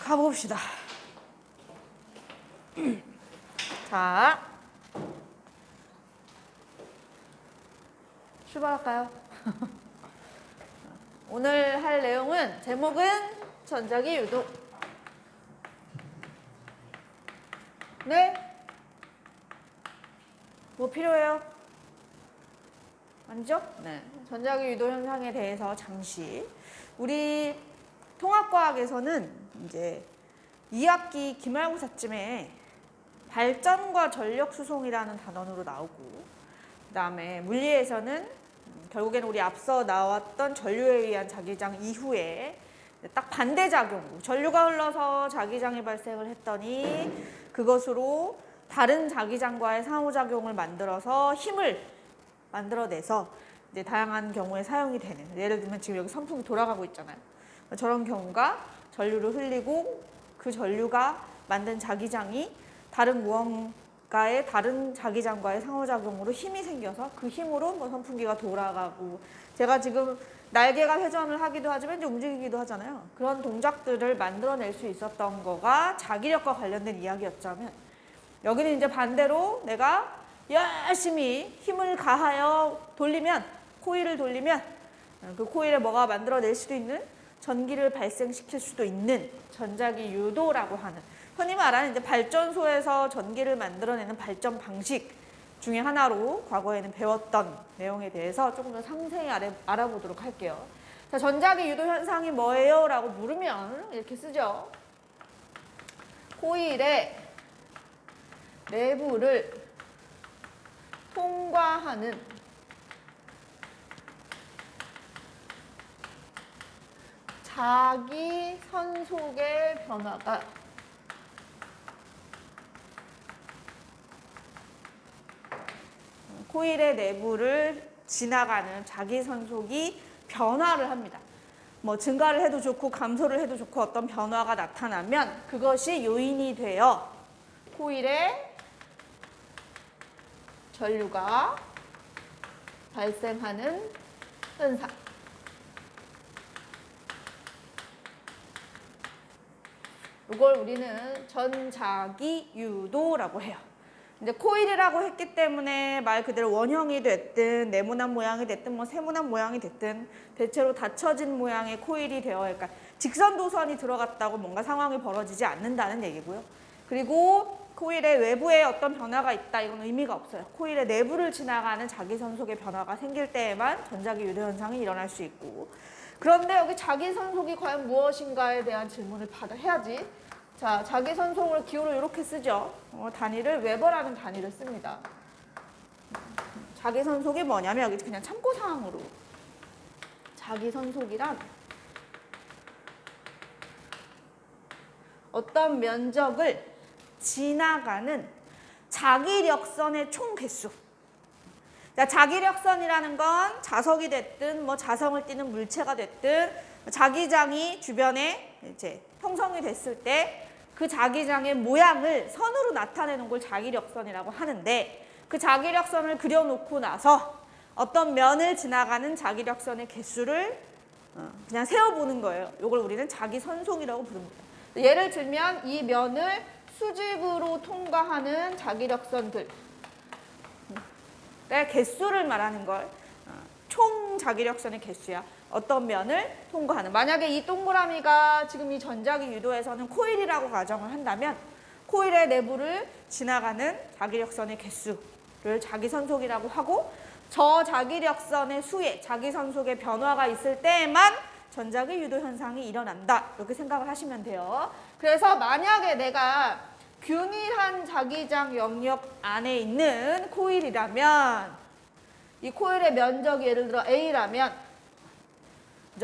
가봅시다. 자, 출발할까요? 오늘 할 내용은 제목은 전자기 유도. 네? 뭐 필요해요? 아니죠? 네. 전자기 유도 현상에 대해서 잠시 우리 통합과학에서는 이제 2학기 기말고사쯤에 발전과 전력 수송이라는 단원으로 나오고, 그 다음에 물리에서는 결국에는 우리 앞서 나왔던 전류에 의한 자기장 이후에 딱 반대작용, 전류가 흘러서 자기장이 발생을 했더니 그것으로 다른 자기장과의 상호작용을 만들어서 힘을 만들어내서 이제 다양한 경우에 사용이 되는, 예를 들면 지금 여기 선풍기 돌아가고 있잖아요. 저런 경우가 전류를 흘리고 그 전류가 만든 자기장이 다른 무언가의 다른 자기장과의 상호작용으로 힘이 생겨서 그 힘으로 뭐 선풍기가 돌아가고, 제가 지금 날개가 회전을 하기도 하지만 이제 움직이기도 하잖아요. 그런 동작들을 만들어낼 수 있었던 거가 자기력과 관련된 이야기였자면, 여기는 이제 반대로 내가 열심히 힘을 가하여 돌리면, 코일을 돌리면 그 코일에 뭐가 만들어낼 수도 있는, 전기를 발생시킬 수도 있는 전자기 유도라고 하는, 흔히 말하는 이제 발전소에서 전기를 만들어내는 발전 방식 중에 하나로 과거에는 배웠던 내용에 대해서 조금 더 상세히 알아보도록 할게요. 자, 전자기 유도 현상이 뭐예요? 라고 물으면 이렇게 쓰죠. 코일의 내부를 통과하는 자기 선속의 변화가 코일의 내부를 지나가는 자기 선속이 변화를 합니다. 뭐 증가를 해도 좋고 감소를 해도 좋고 어떤 변화가 나타나면 그것이 요인이 되어 코일에 전류가 발생하는 현상. 이걸 우리는 전자기 유도라고 해요. 이제 코일이라고 했기 때문에 말 그대로 원형이 됐든 네모난 모양이 됐든 뭐 세모난 모양이 됐든 대체로 닫혀진 모양의 코일이 되어, 그러니까 직선 도선이 들어갔다고 뭔가 상황이 벌어지지 않는다는 얘기고요. 그리고 코일의 외부에 어떤 변화가 있다, 이건 의미가 없어요. 코일의 내부를 지나가는 자기선속의 변화가 생길 때에만 전자기 유도 현상이 일어날 수 있고, 그런데 여기 자기선속이 과연 무엇인가에 대한 질문을 해야지. 자, 자기선속을 기호를 이렇게 쓰죠. 단위를 웨버라는 단위를 씁니다. 자기선속이 뭐냐면 여기 그냥 참고사항으로, 자기선속이란 어떤 면적을 지나가는 자기력선의 총 개수. 자, 자기력선이라는 건 자석이 됐든 뭐 자성을 띠는 물체가 됐든 자기장이 주변에 이제 형성이 됐을 때 그 자기장의 모양을 선으로 나타내는 걸 자기력선이라고 하는데, 그 자기력선을 그려놓고 나서 어떤 면을 지나가는 자기력선의 개수를 그냥 세어보는 거예요. 이걸 우리는 자기선속이라고 부릅니다. 예를 들면 이 면을 수직으로 통과하는 자기력선들의 개수를 말하는 걸 총 자기력선의 개수야. 어떤 면을 통과하는. 만약에 이 동그라미가 지금 이 전자기 유도에서는 코일이라고 가정을 한다면 코일의 내부를 지나가는 자기력선의 개수를 자기선속이라고 하고, 저 자기력선의 수에 자기선속의 변화가 있을 때에만 전자기 유도 현상이 일어난다. 이렇게 생각을 하시면 돼요. 그래서 만약에 내가 균일한 자기장 영역 안에 있는 코일이라면, 이 코일의 면적이 예를 들어 A라면,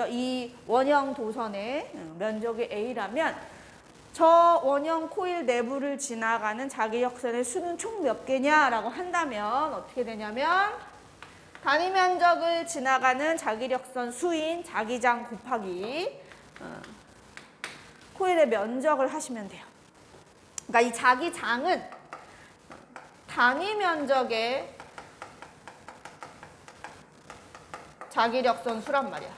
이 원형 도선의 면적이 A라면 저 원형 코일 내부를 지나가는 자기력선의 수는 총 몇 개냐라고 한다면 어떻게 되냐면, 단위 면적을 지나가는 자기력선 수인 자기장 곱하기 코일의 면적을 하시면 돼요. 그러니까 이 자기장은 단위 면적의 자기력선 수란 말이야.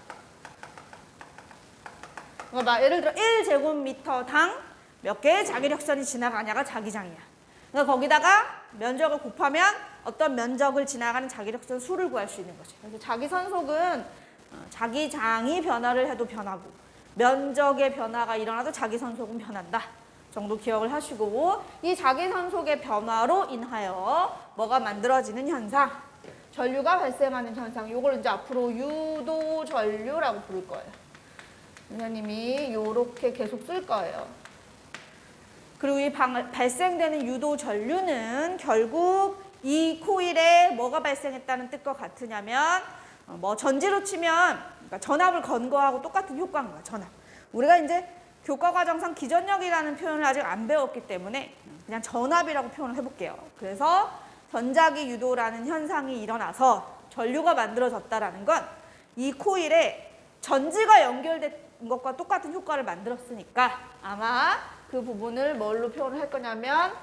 그러니까 예를 들어 1제곱미터당 몇 개의 자기력선이 지나가냐가 자기장이야. 그러니까 거기다가 면적을 곱하면 어떤 면적을 지나가는 자기력선 수를 구할 수 있는 거지. 그래서 자기선속은 자기장이 변화를 해도 변하고 면적의 변화가 일어나도 자기선속은 변한다 정도 기억을 하시고, 이 자기선속의 변화로 인하여 뭐가 만들어지는 현상, 전류가 발생하는 현상, 이걸 이제 앞으로 유도전류라고 부를 거예요. 선생님이 이렇게 계속 쓸 거예요. 그리고 이 발생되는 유도전류는 결국 이 코일에 뭐가 발생했다는 뜻과 같으냐면, 뭐 전지로 치면 그러니까 전압을 건거하고 똑같은 효과인 거야. 전압. 우리가 이제 교과 과정상 기전력이라는 표현을 아직 안 배웠기 때문에 그냥 전압이라고 표현을 해볼게요. 그래서 전자기 유도라는 현상이 일어나서 전류가 만들어졌다라는 건 이 코일에 전지가 연결된 것과 똑같은 효과를 만들었으니까 아마 그 부분을 뭘로 표현을 할 거냐면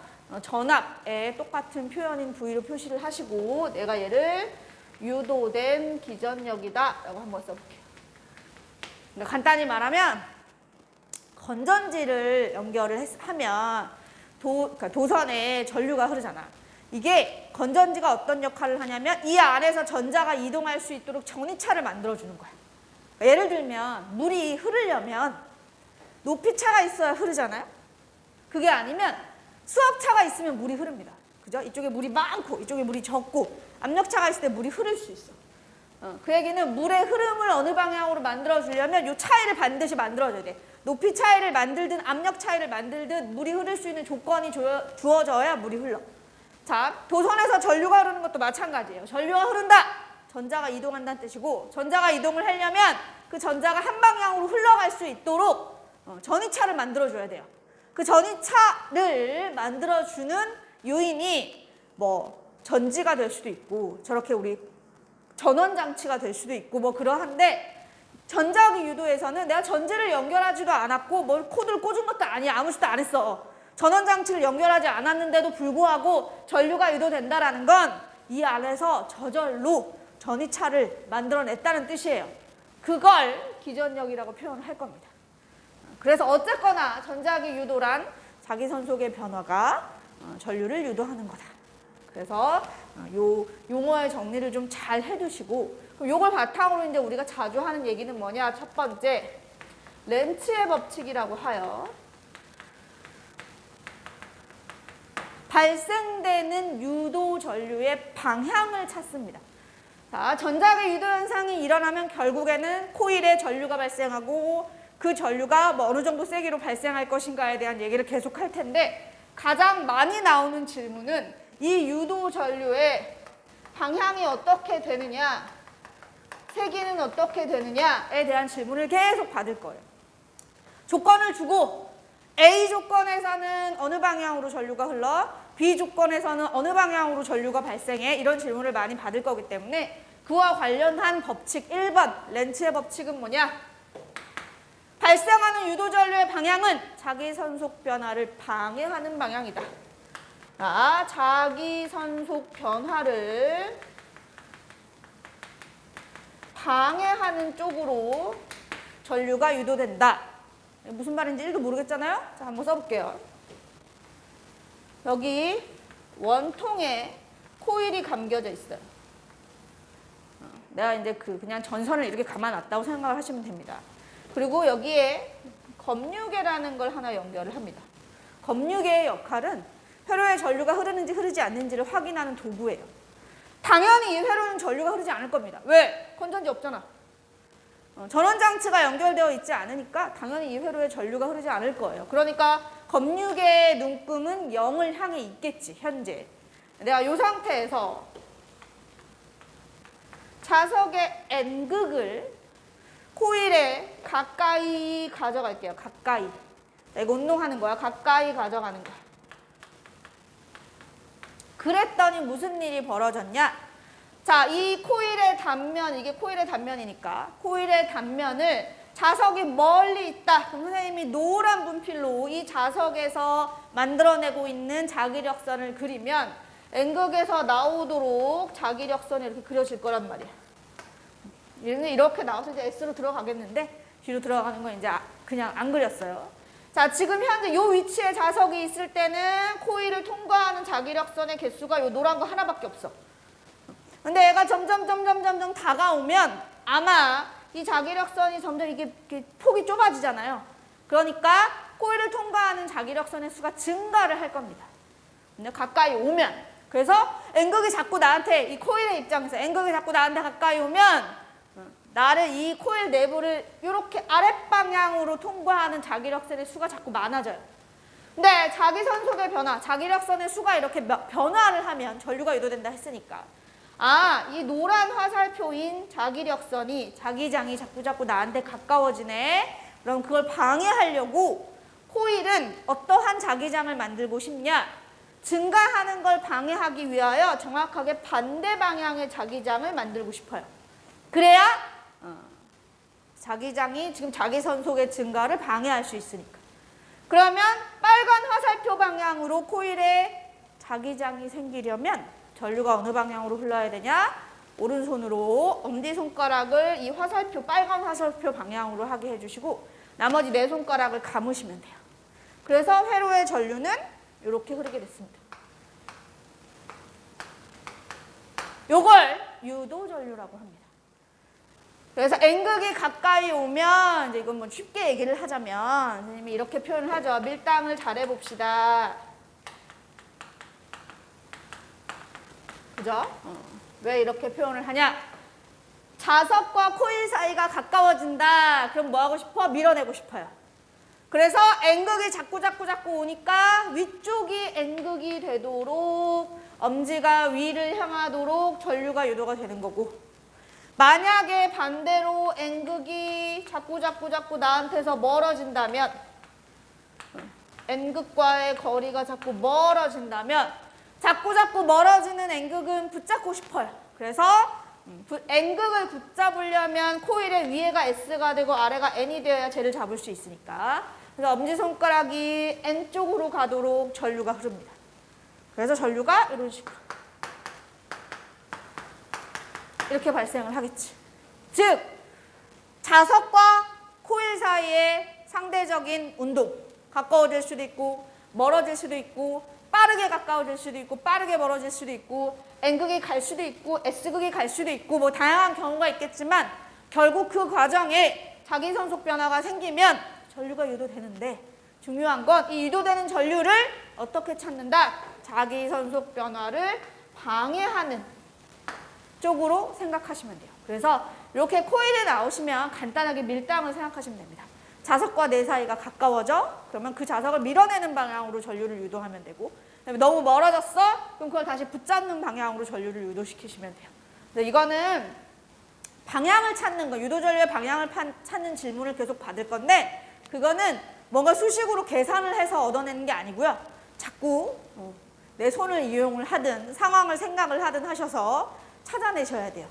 전압의 똑같은 표현인 V로 표시를 하시고, 내가 얘를 유도된 기전력이다 라고 한번 써볼게요. 그러니까 간단히 말하면 건전지를 연결을 하면 그러니까 도선에 전류가 흐르잖아. 이게 건전지가 어떤 역할을 하냐면 이 안에서 전자가 이동할 수 있도록 전이차를 만들어주는 거야. 그러니까 예를 들면 물이 흐르려면 높이차가 있어야 흐르잖아요. 그게 아니면 수압차가 있으면 물이 흐릅니다. 그죠? 이쪽에 물이 많고 이쪽에 물이 적고 압력차가 있을 때 물이 흐를 수 있어. 그 얘기는 물의 흐름을 어느 방향으로 만들어주려면 이 차이를 반드시 만들어줘야 돼. 높이 차이를 만들든 압력 차이를 만들든 물이 흐를 수 있는 조건이 주어져야 물이 흘러. 자, 도선에서 전류가 흐르는 것도 마찬가지예요. 전류가 흐른다. 전자가 이동한다는 뜻이고, 전자가 이동을 하려면 그 전자가 한 방향으로 흘러갈 수 있도록 전이차를 만들어줘야 돼요. 그 전이차를 만들어주는 요인이 뭐 전지가 될 수도 있고 저렇게 우리 전원장치가 될 수도 있고 뭐 그러한데, 전자기 유도에서는 내가 전지를 연결하지도 않았고 뭘 코드를 꽂은 것도 아니야. 아무 짓도 안 했어. 전원장치를 연결하지 않았는데도 불구하고 전류가 유도된다라는 건 이 안에서 저절로 전이차를 만들어냈다는 뜻이에요. 그걸 기전력이라고 표현을 할 겁니다. 그래서 어쨌거나 전자기 유도란 자기선속의 변화가 전류를 유도하는 거다. 그래서 요 용어의 정리를 좀 잘 해두시고, 요걸 바탕으로 이제 우리가 자주 하는 얘기는 뭐냐? 첫 번째, 렌츠의 법칙이라고 하여 발생되는 유도 전류의 방향을 찾습니다. 자, 전자기 유도 현상이 일어나면 결국에는 코일에 전류가 발생하고 그 전류가 뭐 어느 정도 세기로 발생할 것인가에 대한 얘기를 계속 할 텐데, 가장 많이 나오는 질문은 이 유도 전류의 방향이 어떻게 되느냐, 세기는 어떻게 되느냐에 대한 질문을 계속 받을 거예요. 조건을 주고 A 조건에서는 어느 방향으로 전류가 흘러, B 조건에서는 어느 방향으로 전류가 발생해, 이런 질문을 많이 받을 거기 때문에 그와 관련한 법칙 1번 렌츠의 법칙은 뭐냐? 발생하는 유도 전류의 방향은 자기선속 변화를 방해하는 방향이다. 자, 자기선속 변화를 방해하는 쪽으로 전류가 유도된다. 무슨 말인지 1도 모르겠잖아요? 자, 한번 써볼게요. 여기 원통에 코일이 감겨져 있어요. 내가 이제 그냥 전선을 이렇게 감아놨다고 생각을 하시면 됩니다. 그리고 여기에 검유계라는 걸 하나 연결을 합니다. 검유계의 역할은 회로에 전류가 흐르는지 흐르지 않는지를 확인하는 도구예요. 당연히 이 회로는 전류가 흐르지 않을 겁니다. 왜? 건전지 없잖아. 전원장치가 연결되어 있지 않으니까 당연히 이 회로에 전류가 흐르지 않을 거예요. 그러니까 검유계의 눈금은 0을 향해 있겠지, 현재. 내가 이 상태에서 자석의 N극을 코일에 가까이 가져갈게요. 가까이. 이거 운동하는 거야. 가까이 가져가는 거야. 그랬더니 무슨 일이 벌어졌냐? 자, 이 코일의 단면, 이게 코일의 단면이니까 코일의 단면을 자석이 멀리 있다. 그럼 선생님이 노란 분필로 이 자석에서 만들어내고 있는 자기력선을 그리면 N극에서 나오도록 자기력선이 이렇게 그려질 거란 말이야. 얘는 이렇게 나와서 이제 S로 들어가겠는데, G로 들어가는 건 이제 그냥 안 그렸어요. 자, 지금 현재 이 위치에 자석이 있을 때는 코일을 통과하는 자기력선의 개수가 이 노란 거 하나밖에 없어. 근데 얘가 점점 다가오면 아마 이 자기력선이 점점 이게 폭이 좁아지잖아요. 그러니까 코일을 통과하는 자기력선의 수가 증가를 할 겁니다. 근데 가까이 오면, 그래서 N극이 자꾸 나한테, 이 코일의 입장에서 N극이 자꾸 나한테 가까이 오면 나를 이 코일 내부를 이렇게 아랫방향으로 통과하는 자기력선의 수가 자꾸 많아져요. 근데 자기선속의 변화, 자기력선의 수가 이렇게 변화를 하면 전류가 유도된다 했으니까 이 노란 화살표인 자기력선이, 자기장이 자꾸 나한테 가까워지네. 그럼 그걸 방해하려고 코일은 어떠한 자기장을 만들고 싶냐? 증가하는 걸 방해하기 위하여 정확하게 반대 방향의 자기장을 만들고 싶어요. 그래야 자기장이 지금 자기선속의 증가를 방해할 수 있으니까. 그러면 빨간 화살표 방향으로 코일에 자기장이 생기려면 전류가 어느 방향으로 흘러야 되냐? 오른손으로 엄지손가락을 이 화살표, 빨간 화살표 방향으로 하게 해주시고 나머지 네 손가락을 감으시면 돼요. 그래서 회로의 전류는 이렇게 흐르게 됐습니다. 요걸 유도전류라고 합니다. 그래서 N극이 가까이 오면, 이제 이건 뭐 쉽게 얘기를 하자면, 선생님이 이렇게 표현을 하죠. 밀당을 잘해봅시다. 그죠? 왜 이렇게 표현을 하냐? 자석과 코일 사이가 가까워진다. 그럼 뭐 하고 싶어? 밀어내고 싶어요. 그래서 N극이 자꾸 오니까 위쪽이 N극이 되도록 엄지가 위를 향하도록 전류가 유도가 되는 거고, 만약에 반대로 N극이 자꾸 나한테서 멀어진다면, N극과의 거리가 자꾸 멀어진다면 자꾸 멀어지는 N극은 붙잡고 싶어요. 그래서 N극을 붙잡으려면 코일의 위에가 S가 되고 아래가 N이 되어야 쟤를 잡을 수 있으니까. 그래서 엄지손가락이 N 쪽으로 가도록 전류가 흐릅니다. 그래서 전류가 이런 식으로 이렇게 발생을 하겠지. 즉, 자석과 코일 사이의 상대적인 운동, 가까워질 수도 있고 멀어질 수도 있고 빠르게 가까워질 수도 있고 빠르게 멀어질 수도 있고 N극이 갈 수도 있고 S극이 갈 수도 있고 뭐 다양한 경우가 있겠지만 결국 그 과정에 자기선속 변화가 생기면 전류가 유도되는데 중요한 건 이 유도되는 전류를 어떻게 찾는다? 자기선속 변화를 방해하는 쪽으로 생각하시면 돼요. 그래서 이렇게 코일에 나오시면 간단하게 밀당을 생각하시면 됩니다. 자석과 내 사이가 가까워져? 그러면 그 자석을 밀어내는 방향으로 전류를 유도하면 되고, 그다음에 너무 멀어졌어? 그럼 그걸 다시 붙잡는 방향으로 전류를 유도시키시면 돼요. 그래서 이거는 방향을 찾는 거, 유도전류의 방향을 찾는 질문을 계속 받을 건데 그거는 뭔가 수식으로 계산을 해서 얻어내는 게 아니고요. 자꾸 내 손을 이용을 하든 상황을 생각을 하든 하셔서 찾아내셔야 돼요.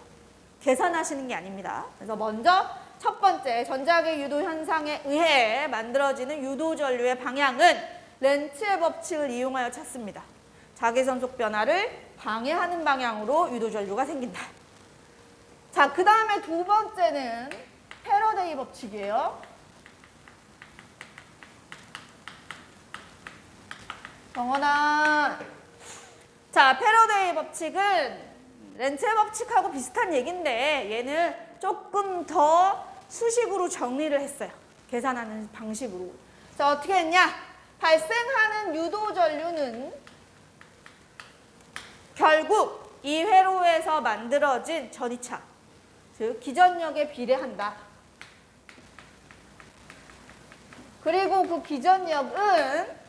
계산하시는 게 아닙니다. 그래서 먼저 첫 번째 전자계 유도 현상에 의해 만들어지는 유도 전류의 방향은 렌츠의 법칙을 이용하여 찾습니다. 자기선속 변화를 방해하는 방향으로 유도 전류가 생긴다. 자, 그 다음에 두 번째는 패러데이 법칙이에요. 정원아. 자, 패러데이 법칙은 렌츠의 법칙하고 비슷한 얘기인데 얘는 조금 더 수식으로 정리를 했어요. 계산하는 방식으로. 자, 어떻게 했냐? 발생하는 유도 전류는 결국 이 회로에서 만들어진 전이차, 즉 기전력에 비례한다. 그리고 그 기전력은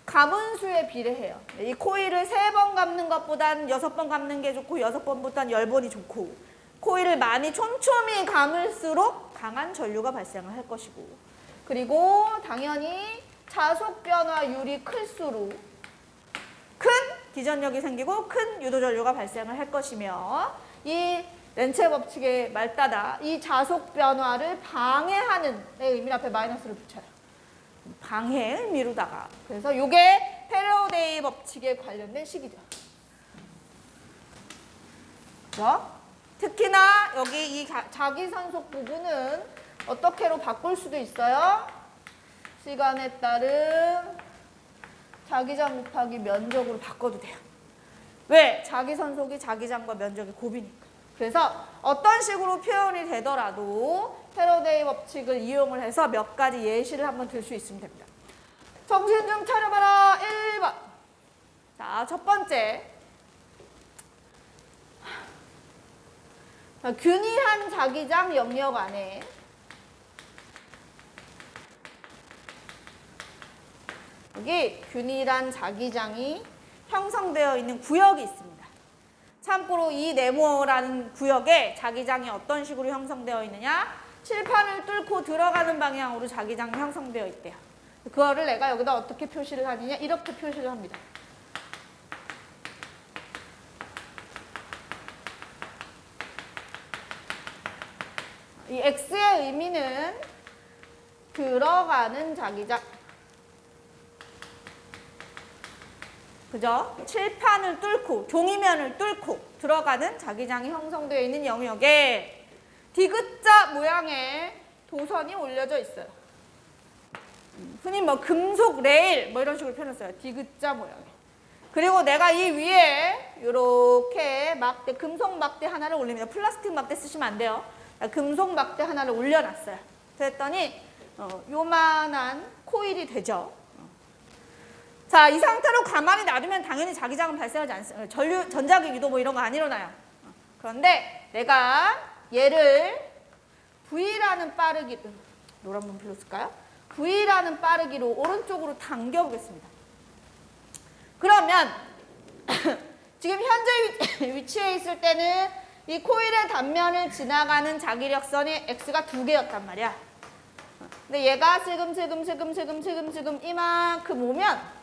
가분수에 비례해요. 이 코일을 3번 감는 것보단 6번 감는 게 좋고 6번보단 10번이 좋고, 코일을 많이 촘촘히 감을수록 강한 전류가 발생을 할 것이고, 그리고 당연히 자속 변화율이 클수록 큰 기전력이 생기고 큰 유도 전류가 발생을 할 것이며, 이 렌츠의 법칙의 말 따라 이 자속 변화를 방해하는 의미 앞에 마이너스를 붙여요. 방해의 의미로다가. 그래서 이게 패러데이 법칙에 관련된 식이죠. 그렇죠? 특히나 여기 이 자기선속 부분은 어떻게로 바꿀 수도 있어요? 시간에 따른 자기장 곱하기 면적으로 바꿔도 돼요. 왜? 자기선속이 자기장과 면적의 곱이니까. 그래서 어떤 식으로 표현이 되더라도 패러데이 법칙을 이용을 해서 몇 가지 예시를 한번 들 수 있으면 됩니다. 정신 좀 차려봐라. 1번. 자, 첫 번째. 균일한 자기장 영역 안에 여기 균일한 자기장이 형성되어 있는 구역이 있습니다. 참고로 이 네모라는 구역에 자기장이 어떤 식으로 형성되어 있느냐? 칠판을 뚫고 들어가는 방향으로 자기장이 형성되어 있대요. 그거를 내가 여기다 어떻게 표시를 하느냐? 이렇게 표시를 합니다. 이 X의 의미는 들어가는 자기장. 그죠? 칠판을 뚫고, 종이면을 뚫고 들어가는 자기장이 형성되어 있는 영역에 디귿자 모양의 도선이 올려져 있어요. 흔히 뭐 금속 레일 뭐 이런 식으로 표현했어요. 디귿자 모양에. 그리고 내가 이 위에 이렇게 막대, 금속 막대 하나를 올립니다. 플라스틱 막대 쓰시면 안 돼요. 금속 막대 하나를 올려놨어요. 그랬더니 요만한 코일이 되죠. 자, 이 상태로 가만히 놔두면 당연히 자기장은 발생하지 않습니다. 전자기 유도 뭐 이런 거 안 일어나요. 그런데 내가 얘를 V라는 빠르기로, 노란 번 불렀을까요? V라는 빠르기로 오른쪽으로 당겨보겠습니다. 그러면 지금 현재 위치에 있을 때는 이 코일의 단면을 지나가는 자기력선이 X가 2개였단 말이야. 근데 얘가 슬금 이만큼 오면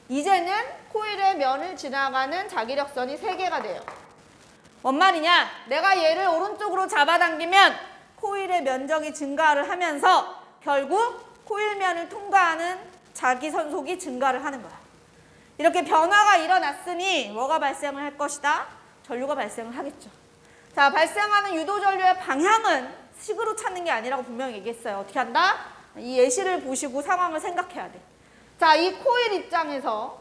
이제는 코일의 면을 지나가는 자기력선이 3개가 돼요. 뭔 말이냐? 내가 얘를 오른쪽으로 잡아당기면 코일의 면적이 증가를 하면서 결국 코일면을 통과하는 자기선속이 증가를 하는 거야. 이렇게 변화가 일어났으니 뭐가 발생을 할 것이다? 전류가 발생을 하겠죠. 자, 발생하는 유도전류의 방향은 식으로 찾는 게 아니라고 분명히 얘기했어요. 어떻게 한다? 이 예시를 보시고 상황을 생각해야 돼. 자, 이 코일 입장에서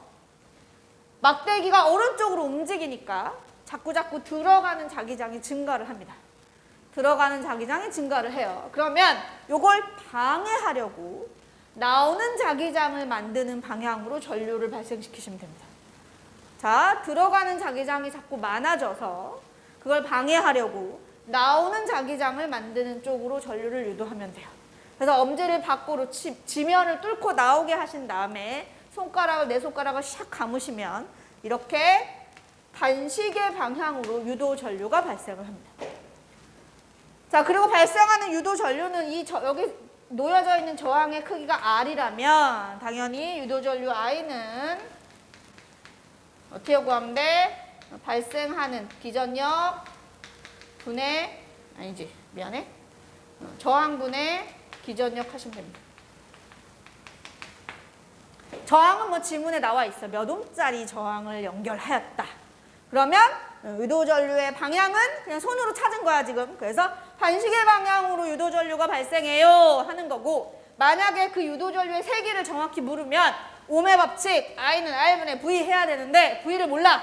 막대기가 오른쪽으로 움직이니까 자꾸 들어가는 자기장이 증가를 합니다. 들어가는 자기장이 증가를 해요. 그러면 이걸 방해하려고 나오는 자기장을 만드는 방향으로 전류를 발생시키시면 됩니다. 자, 들어가는 자기장이 자꾸 많아져서 그걸 방해하려고 나오는 자기장을 만드는 쪽으로 전류를 유도하면 돼요. 그래서 엄지를 밖으로 지면을 뚫고 나오게 하신 다음에 내 손가락을 샥 감으시면 이렇게 단식의 방향으로 유도 전류가 발생을 합니다. 자, 그리고 발생하는 유도 전류는 여기 놓여져 있는 저항의 크기가 R이라면 당연히 유도 전류 I는 어떻게 구하면 돼? 발생하는 기전력 분의 저항분의 기전력 하시면 됩니다. 저항은 뭐 지문에 나와 있어. 몇 옴짜리 저항을 연결하였다. 그러면 유도전류의 방향은 그냥 손으로 찾은 거야 지금. 그래서 반시계 방향으로 유도전류가 발생해요 하는 거고, 만약에 그 유도전류의 세기를 정확히 물으면 옴의 법칙 I는 R분의 V 해야 되는데 V를 몰라.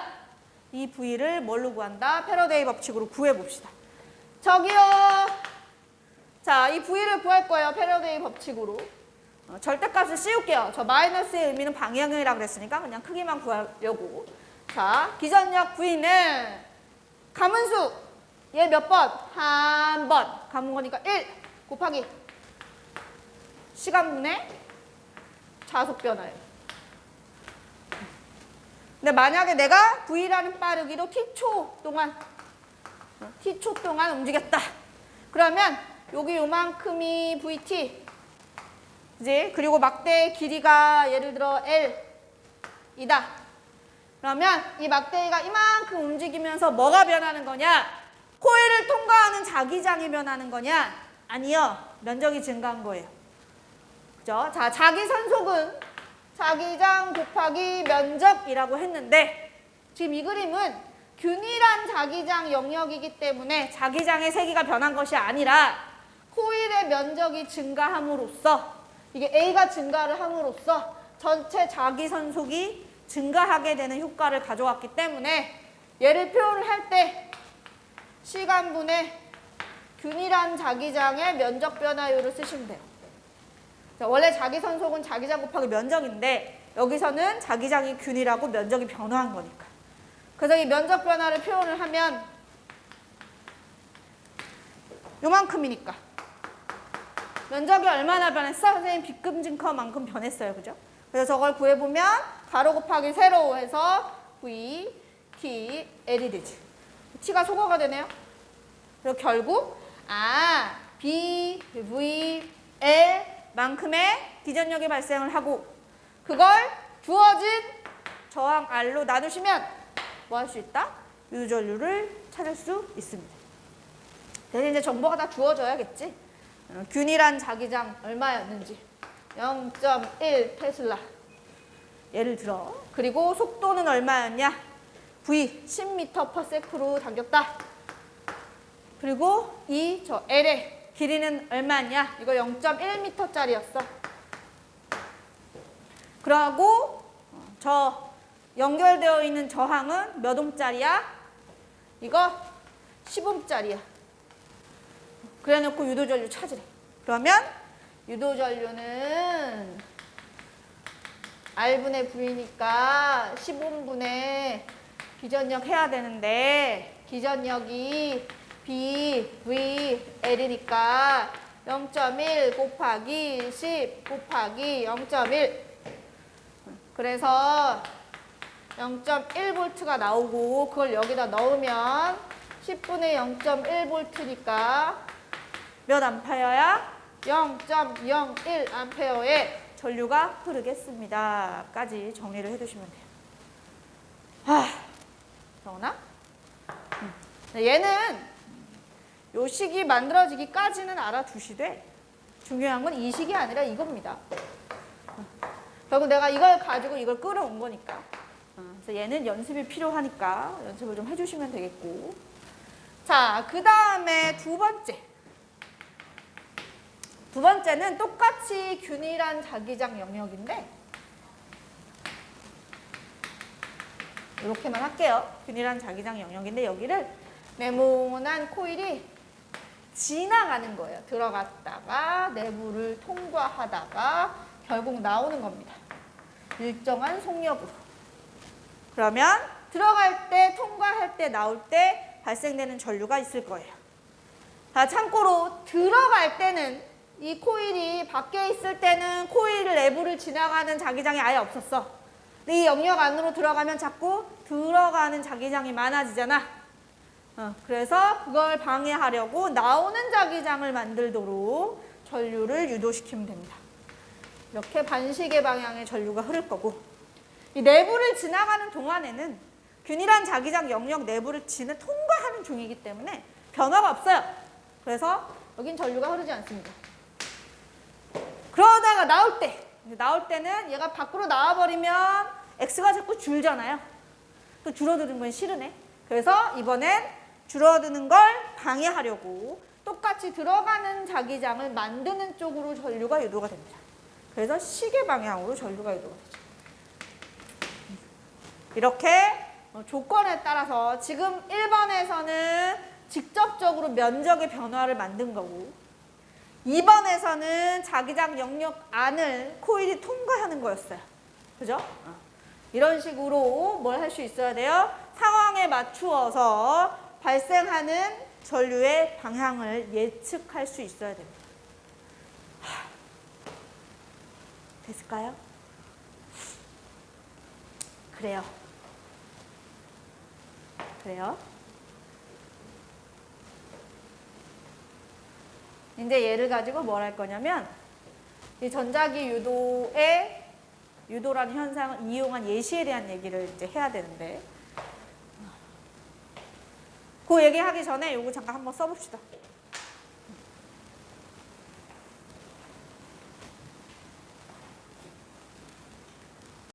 이 V를 뭘로 구한다? 패러데이 법칙으로 구해봅시다. 저기요. 자, 이 V를 구할 거예요. 패러데이 법칙으로. 절대값을 씌울게요. 저 마이너스의 의미는 방향이라고 그랬으니까 그냥 크기만 구하려고. 자, 기전력 V는 가문수. 얘 몇 번? 한 번. 가문 거니까 1 곱하기 시간분의 자속 변화예요. 근데 만약에 내가 V라는 빠르기로 T초 동안 움직였다. 그러면 여기 요만큼이 VT, 그지? 그리고 막대의 길이가 예를 들어 L이다. 그러면 이 막대기가 이만큼 움직이면서 뭐가 변하는 거냐? 코일을 통과하는 자기장이 변하는 거냐? 아니요. 면적이 증가한 거예요. 그죠? 자, 자기선속은 자기장 곱하기 면적이라고 했는데 지금 이 그림은 균일한 자기장 영역이기 때문에 자기장의 세기가 변한 것이 아니라 코일의 면적이 증가함으로써 이게 A가 증가를 함으로써 전체 자기선속이 증가하게 되는 효과를 가져왔기 때문에 얘를 표현을 할 때 시간분의 균일한 자기장의 면적 변화율을 쓰시면 돼요. 자, 원래 자기선속은 자기장 곱하기 면적인데 여기서는 자기장이 균일하고 면적이 변화한 거니까. 그래서 이 면적 변화를 표현을 하면 요만큼이니까. 면적이 얼마나 변했어? 선생님 B급 증커만큼 변했어요. 그죠? 그래서 저걸 구해보면 가로 곱하기 세로 해서 V, T, L이 되지. T가 소거가 되네요. 그리고 결국 B, V, L 만큼의 기전력이 발생을 하고 그걸 주어진 저항 R로 나누시면 뭐 할 수 있다? 유도전류를 찾을 수 있습니다. 대신 이제 정보가 다 주어져야겠지. 균일한 자기장 얼마였는지 0.1 테슬라 예를 들어. 그리고 속도는 얼마였냐? V 10m/s로 당겼다. 그리고 이 저 L의 길이는 얼마냐? 이거 0.1m짜리였어. 그러고 저 연결되어 있는 저항은 몇 옴짜리야? 이거 10옴짜리야. 그래놓고 유도전류 찾으래. 그러면 유도전류는 R분의 V니까 10옴분의 기전력 해야 되는데 기전력이 B, V, L이니까 0.1 곱하기 10 곱하기 0.1 그래서 0.1V가 나오고 그걸 여기다 넣으면 10분의 0.1V니까 몇 암페어야? 0.01 암페어의 전류가 흐르겠습니다. 까지 정리를 해두시면 돼요. 그러나 얘는 요 식이 만들어지기까지는 알아두시되 중요한 건 이 식이 아니라 이겁니다. 결국 내가 이걸 가지고 이걸 끌어온 거니까. 그래서 얘는 연습이 필요하니까 연습을 좀 해주시면 되겠고. 자, 그 다음에 두 번째는 똑같이 균일한 자기장 영역인데 이렇게만 할게요. 균일한 자기장 영역인데 여기를 네모난 코일이 지나가는 거예요. 들어갔다가 내부를 통과하다가 결국 나오는 겁니다. 일정한 속력으로. 그러면 들어갈 때, 통과할 때, 나올 때 발생되는 전류가 있을 거예요. 자, 참고로 들어갈 때는 이 코일이 밖에 있을 때는 코일 내부를 지나가는 자기장이 아예 없었어. 근데 이 영역 안으로 들어가면 자꾸 들어가는 자기장이 많아지잖아. 그래서 그걸 방해하려고 나오는 자기장을 만들도록 전류를 유도시키면 됩니다. 이렇게 반시계 방향의 전류가 흐를 거고 이 내부를 지나가는 동안에는 균일한 자기장 영역 내부를 통과하는 중이기 때문에 변화가 없어요. 그래서 여긴 전류가 흐르지 않습니다. 그러다가 나올 때는 얘가 밖으로 나와버리면 X가 자꾸 줄잖아요. 또 줄어드는 건 싫으네. 그래서 이번엔 줄어드는 걸 방해하려고 똑같이 들어가는 자기장을 만드는 쪽으로 전류가 유도가 됩니다. 그래서 시계 방향으로 전류가 유도가 되죠. 이렇게 조건에 따라서 지금 1번에서는 직접적으로 면적의 변화를 만든 거고 2번에서는 자기장 영역 안을 코일이 통과하는 거였어요. 그죠? 이런 식으로 뭘 할 수 있어야 돼요? 상황에 맞추어서 발생하는 전류의 방향을 예측할 수 있어야 됩니다. 됐을까요? 그래요. 이제 얘를 가지고 뭘 할 거냐면 이 전자기 유도라는 현상을 이용한 예시에 대한 얘기를 이제 해야 되는데 그 얘기하기 전에 요거 잠깐 한번 써봅시다.